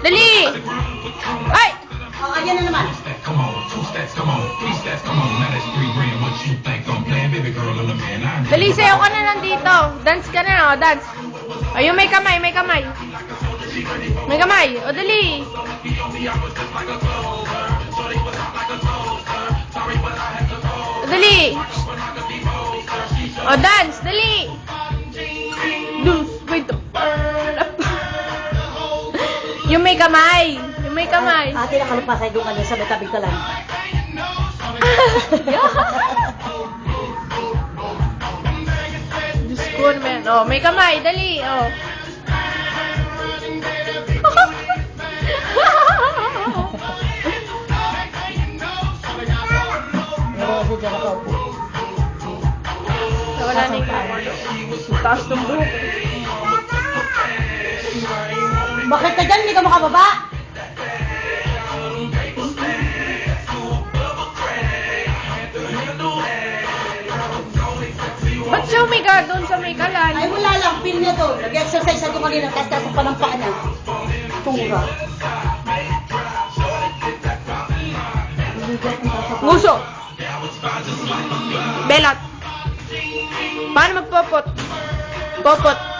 Dali! Ay! Oh, ayan na naman. Come on, 2 steps, come on, 3 steps, come on. Now that's 3 grand. What you think I'm playing, baby girl? I'm the man. I Dali, sayo ka na nandito. Dance ka na, o, dance. Ayun, may kamay, may kamay. May kamay, o, dali. O, dali. O, dance, dali. Dance with the Yung may kamay. Yung may kamay. Ate, nakalupasay doon ka sa may tabing talan. Diyos ko naman. Oh, may kamay. Dali. Oh. Meron kasi dyan ako po. Wala na yung kamay. Taas ng buhok. Bakit ka dyan? Hindi ka makababa? Ba't siya umiga doon sa may kalan? Ay, wala lang. Pin niya doon. Nag-exercise ako kanina. Taas-taas ang palampaan niya. Tura. Nguso. Belat. Paano magpopot? Popot.